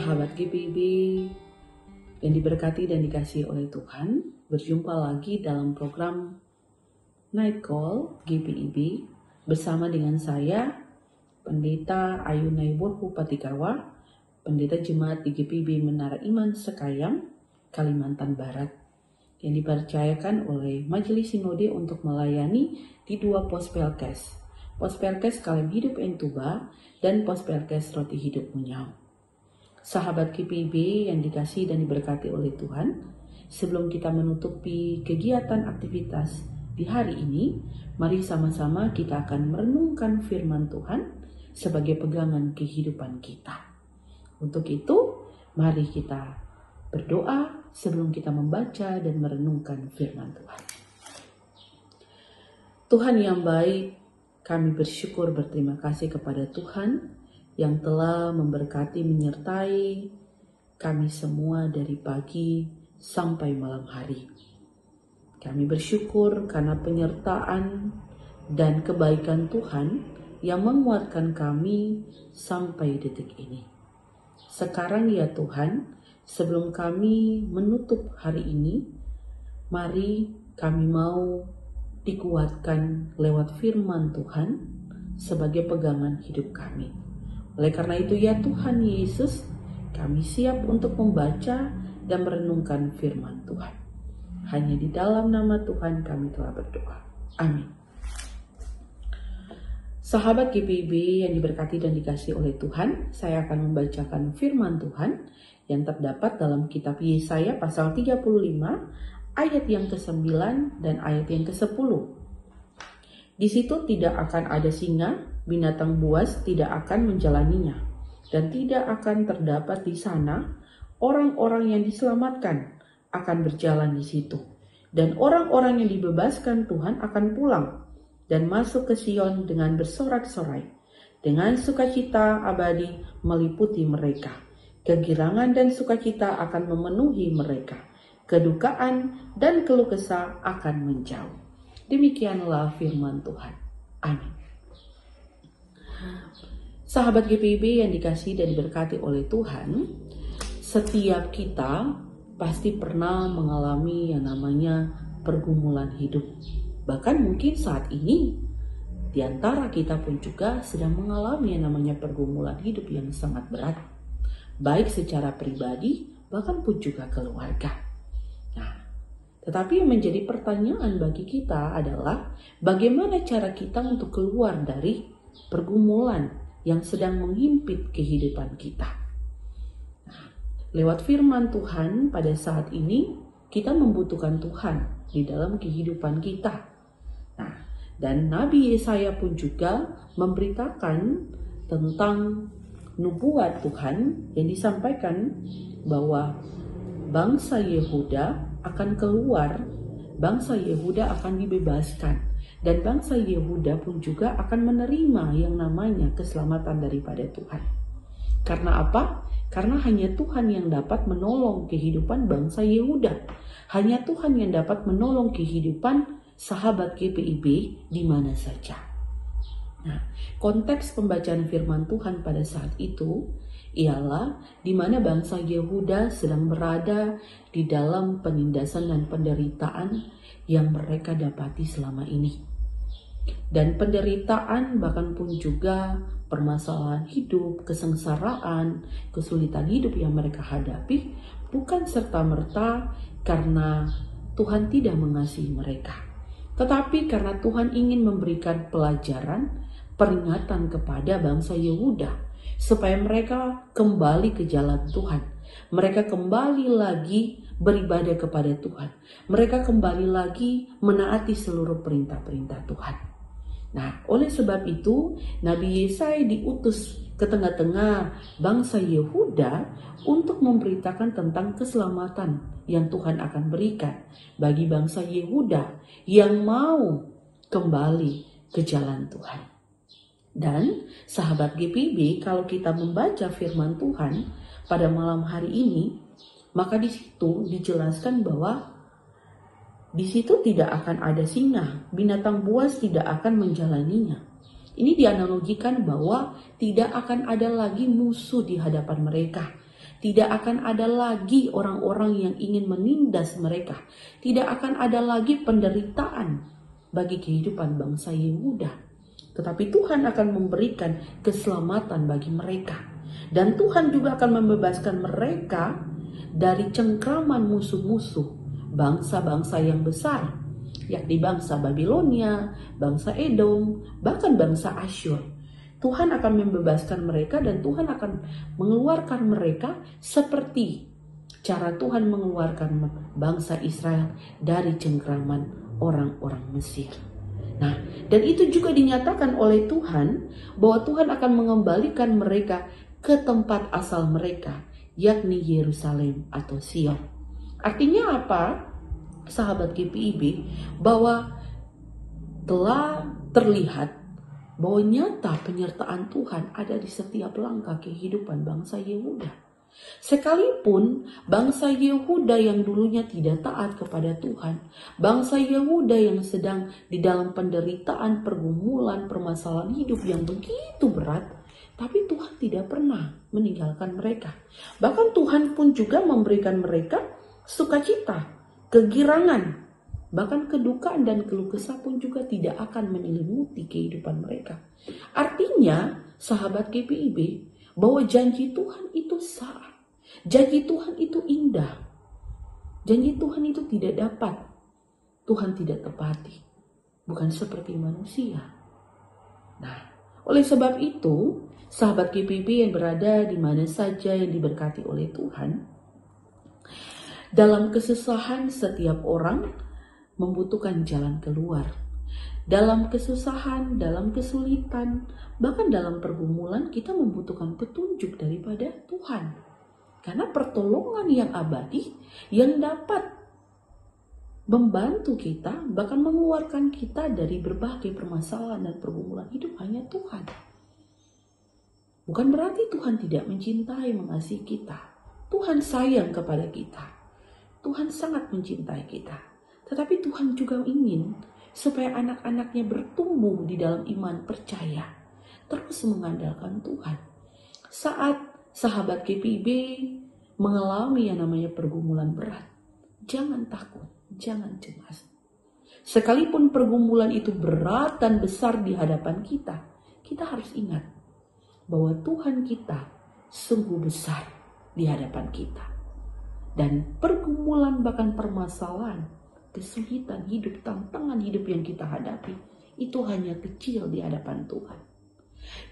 Sahabat GPIB yang diberkati dan dikasihi oleh Tuhan, berjumpa lagi dalam program Night Call GPIB bersama dengan saya, Pendeta Ayu Naibur Hupatikawa, Pendeta Jemaat di GPIB Menara Iman Sekayam, Kalimantan Barat, yang dipercayakan oleh Majelis Sinode untuk melayani di 2 pos Pelkes, Pos Pelkes Kalem Hidup Entuba dan Pos Pelkes Roti Hidup Munyau. Sahabat GPIB yang dikasihi dan diberkati oleh Tuhan, sebelum kita menutupi kegiatan aktivitas di hari ini, mari sama-sama kita akan merenungkan firman Tuhan sebagai pegangan kehidupan kita. Untuk itu, mari kita berdoa sebelum kita membaca dan merenungkan firman Tuhan. Tuhan yang baik, kami bersyukur berterima kasih kepada Tuhan yang telah memberkati menyertai kami semua dari pagi sampai malam hari. Kami bersyukur karena penyertaan dan kebaikan Tuhan yang menguatkan kami sampai detik ini. Sekarang ya Tuhan, sebelum kami menutup hari ini, mari kami mau dikuatkan lewat firman Tuhan sebagai pegangan hidup kami. Oleh karena itu ya Tuhan Yesus, kami siap untuk membaca dan merenungkan firman Tuhan. Hanya di dalam nama Tuhan kami telah berdoa. Amin. Sahabat GPIB yang diberkati dan dikasihi oleh Tuhan, saya akan membacakan firman Tuhan yang terdapat dalam kitab Yesaya pasal 35 ayat yang ke-9 dan ayat yang ke-10. Di situ tidak akan ada singa, binatang buas tidak akan menjalaninya, dan tidak akan terdapat di sana orang-orang yang diselamatkan akan berjalan di situ. Dan orang-orang yang dibebaskan Tuhan akan pulang dan masuk ke Sion dengan bersorak-sorai. Dengan sukacita abadi meliputi mereka. Kegirangan dan sukacita akan memenuhi mereka. Kedukaan dan keluh kesah akan menjauh. Demikianlah firman Tuhan. Amin. Sahabat GPIB yang dikasihi dan diberkati oleh Tuhan, setiap kita pasti pernah mengalami yang namanya pergumulan hidup. Bahkan mungkin saat ini di antara kita pun juga sedang mengalami yang namanya pergumulan hidup yang sangat berat, baik secara pribadi bahkan pun juga keluarga. Tetapi yang menjadi pertanyaan bagi kita adalah bagaimana cara kita untuk keluar dari pergumulan yang sedang menghimpit kehidupan kita. Lewat firman Tuhan pada saat ini kita membutuhkan Tuhan di dalam kehidupan kita. Dan Nabi Yesaya pun juga memberitakan tentang nubuat Tuhan yang disampaikan bahwa bangsa Yehuda akan keluar, bangsa Yehuda akan dibebaskan, dan bangsa Yehuda pun juga akan menerima yang namanya keselamatan daripada Tuhan. Karena apa? Karena hanya Tuhan yang dapat menolong kehidupan bangsa Yehuda. Hanya Tuhan yang dapat menolong kehidupan sahabat GPIB di mana saja. Konteks pembacaan firman Tuhan pada saat itu ialah di mana bangsa Yehuda sedang berada di dalam penindasan dan penderitaan yang mereka dapati selama ini. Dan penderitaan bahkan pun juga permasalahan hidup, kesengsaraan, kesulitan hidup yang mereka hadapi bukan serta-merta karena Tuhan tidak mengasihi mereka. Tetapi karena Tuhan ingin memberikan pelajaran, peringatan kepada bangsa Yehuda supaya mereka kembali ke jalan Tuhan. Mereka kembali lagi beribadah kepada Tuhan. Mereka kembali lagi menaati seluruh perintah-perintah Tuhan. Oleh sebab itu, Nabi Yesaya diutus ke tengah-tengah bangsa Yehuda untuk memberitakan tentang keselamatan yang Tuhan akan berikan bagi bangsa Yehuda yang mau kembali ke jalan Tuhan. Dan sahabat GPIB, kalau kita membaca firman Tuhan pada malam hari ini, maka di situ dijelaskan bahwa di situ tidak akan ada singa, binatang buas tidak akan menjalaninya. Ini dianalogikan bahwa tidak akan ada lagi musuh di hadapan mereka. Tidak akan ada lagi orang-orang yang ingin menindas mereka. Tidak akan ada lagi penderitaan bagi kehidupan bangsa Yehuda. Tetapi Tuhan akan memberikan keselamatan bagi mereka. Dan Tuhan juga akan membebaskan mereka dari cengkraman musuh-musuh bangsa-bangsa yang besar, yakni bangsa Babilonia, bangsa Edom, bahkan bangsa Asyur. Tuhan akan membebaskan mereka dan Tuhan akan mengeluarkan mereka seperti cara Tuhan mengeluarkan bangsa Israel dari cengkraman orang-orang Mesir. Nah, dan itu juga dinyatakan oleh Tuhan bahwa Tuhan akan mengembalikan mereka ke tempat asal mereka, yakni Yerusalem atau Sion. Artinya apa, sahabat GPIB? Bahwa telah terlihat bahwa nyata penyertaan Tuhan ada di setiap langkah kehidupan bangsa Yehuda. Sekalipun bangsa Yehuda yang dulunya tidak taat kepada Tuhan, bangsa Yehuda yang sedang di dalam penderitaan, pergumulan, permasalahan hidup yang begitu berat, tapi Tuhan tidak pernah meninggalkan mereka. Bahkan Tuhan pun juga memberikan mereka sukacita, kegirangan, bahkan kedukaan dan keluh kesah pun juga tidak akan menyelimuti kehidupan mereka. Artinya, sahabat GPIB, bahwa janji Tuhan itu sah. Janji Tuhan itu indah. Janji Tuhan itu tidak dapat Tuhan tidak tepati. Bukan seperti manusia. Nah, oleh sebab itu, sahabat GPIB yang berada di mana saja yang diberkati oleh Tuhan, dalam kesusahan setiap orang membutuhkan jalan keluar. Dalam kesusahan, dalam kesulitan, bahkan dalam pergumulan kita membutuhkan petunjuk daripada Tuhan. Karena pertolongan yang abadi yang dapat membantu kita, bahkan mengeluarkan kita dari berbagai permasalahan dan pergumulan hidup hanya Tuhan. Bukan berarti Tuhan tidak mencintai, mengasihi kita. Tuhan sayang kepada kita. Tuhan sangat mencintai kita. Tetapi Tuhan juga ingin supaya anak-anaknya bertumbuh di dalam iman percaya. Terus mengandalkan Tuhan. Saat sahabat GPIB mengalami yang namanya pergumulan berat, jangan takut, jangan cemas. Sekalipun pergumulan itu berat dan besar di hadapan kita, kita harus ingat bahwa Tuhan kita sungguh besar di hadapan kita. Dan pergumulan bahkan permasalahan, kesulitan hidup, tantangan hidup yang kita hadapi, itu hanya kecil di hadapan Tuhan.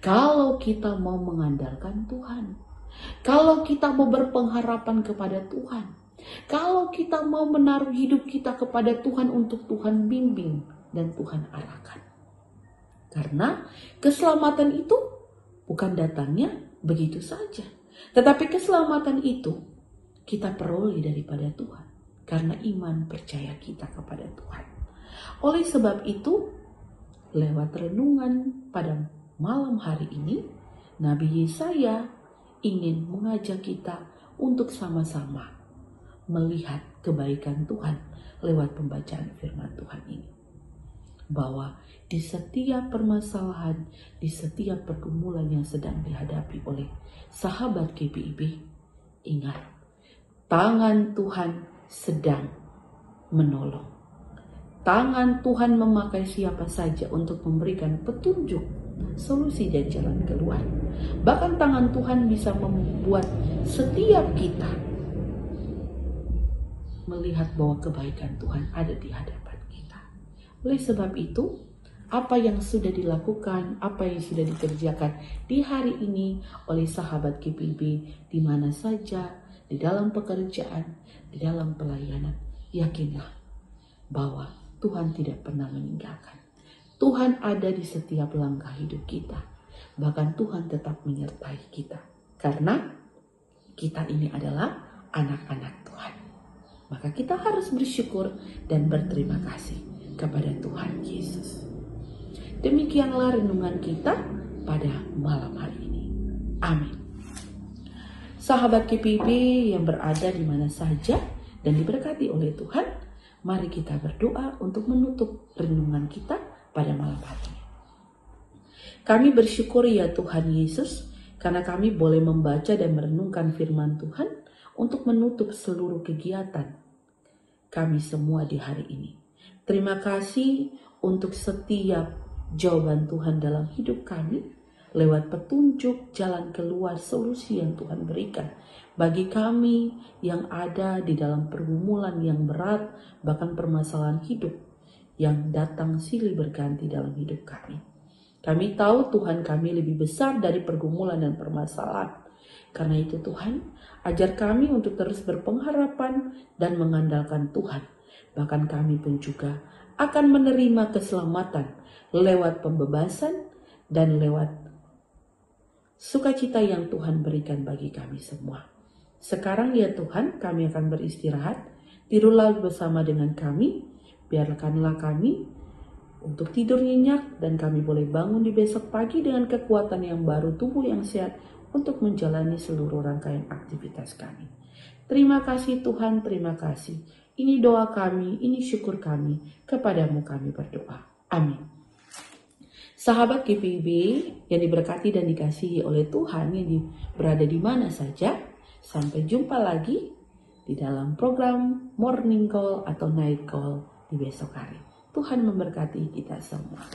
Kalau kita mau mengandalkan Tuhan, kalau kita mau berpengharapan kepada Tuhan, kalau kita mau menaruh hidup kita kepada Tuhan untuk Tuhan bimbing dan Tuhan arahkan. Karena keselamatan itu bukan datangnya begitu saja. Tetapi keselamatan itu kita peroleh daripada Tuhan. Karena iman percaya kita kepada Tuhan. Oleh sebab itu, lewat renungan pada malam hari ini, Nabi Yesaya ingin mengajak kita untuk sama-sama melihat kebaikan Tuhan lewat pembacaan firman Tuhan ini. Bahwa di setiap permasalahan, di setiap pergumulan yang sedang dihadapi oleh sahabat GPIB, ingat, tangan Tuhan sedang menolong. Tangan Tuhan memakai siapa saja untuk memberikan petunjuk, solusi dan jalan keluar. Bahkan tangan Tuhan bisa membuat setiap kita melihat bahwa kebaikan Tuhan ada di hadapan kita. Oleh sebab itu, apa yang sudah dilakukan, apa yang sudah dikerjakan di hari ini oleh sahabat GPIB di mana saja, di dalam pekerjaan, di dalam pelayanan, yakinlah bahwa Tuhan tidak pernah meninggalkan. Tuhan ada di setiap langkah hidup kita. Bahkan Tuhan tetap menyertai kita. Karena kita ini adalah anak-anak Tuhan. Maka kita harus bersyukur dan berterima kasih kepada Tuhan Yesus. Demikianlah renungan kita pada malam hari ini. Amin. Sahabat GPIB yang berada di mana saja dan diberkati oleh Tuhan, mari kita berdoa untuk menutup renungan kita pada malam hari ini. Kami bersyukur ya Tuhan Yesus, karena kami boleh membaca dan merenungkan firman Tuhan untuk menutup seluruh kegiatan kami semua di hari ini. Terima kasih untuk setiap jawaban Tuhan dalam hidup kami, lewat petunjuk jalan keluar solusi yang Tuhan berikan bagi kami yang ada di dalam pergumulan yang berat, bahkan permasalahan hidup yang datang silih berganti dalam hidup kami. Kami tahu Tuhan kami lebih besar dari pergumulan dan permasalahan. Karena itu Tuhan, ajar kami untuk terus berpengharapan dan mengandalkan Tuhan. Bahkan kami pun juga akan menerima keselamatan lewat pembebasan dan lewat sukacita yang Tuhan berikan bagi kami semua. Sekarang ya Tuhan, kami akan beristirahat. Tidurlah bersama dengan kami. Biarkanlah kami untuk tidur nyenyak dan kami boleh bangun di besok pagi dengan kekuatan yang baru, tubuh yang sehat untuk menjalani seluruh rangkaian aktivitas kami. Terima kasih Tuhan, terima kasih. Ini doa kami, ini syukur kami. Kepadamu kami berdoa. Amin. Sahabat GPIB yang diberkati dan dikasihi oleh Tuhan yang berada di mana saja, sampai jumpa lagi di dalam program Morning Call atau Night Call di besok hari. Tuhan memberkati kita semua.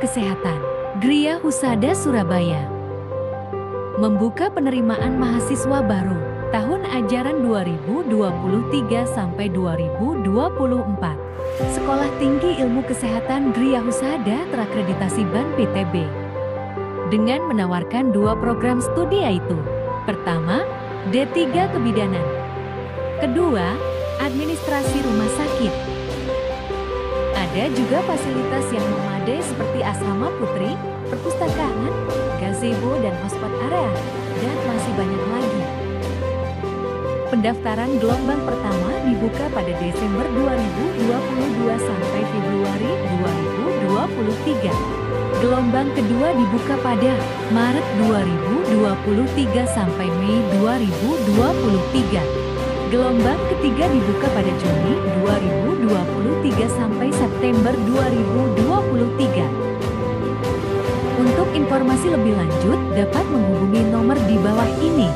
Kesehatan, Gria Husada Surabaya, membuka penerimaan mahasiswa baru tahun ajaran 2023 sampai 2024. Sekolah Tinggi Ilmu Kesehatan Gria Husada terakreditasi BAN PTB dengan menawarkan 2 program studi yaitu: pertama, D3 Kebidanan, kedua, Administrasi Rumah Sakit. Ada juga fasilitas yang memadai seperti asrama putri, perpustakaan, gazebo dan hotspot area, dan masih banyak lagi. Pendaftaran gelombang pertama dibuka pada Desember 2022 sampai Februari 2023. Gelombang kedua dibuka pada Maret 2023 sampai Mei 2023. Gelombang ketiga dibuka pada Juni 2023 sampai September 2023. Untuk informasi lebih lanjut dapat menghubungi nomor di bawah ini.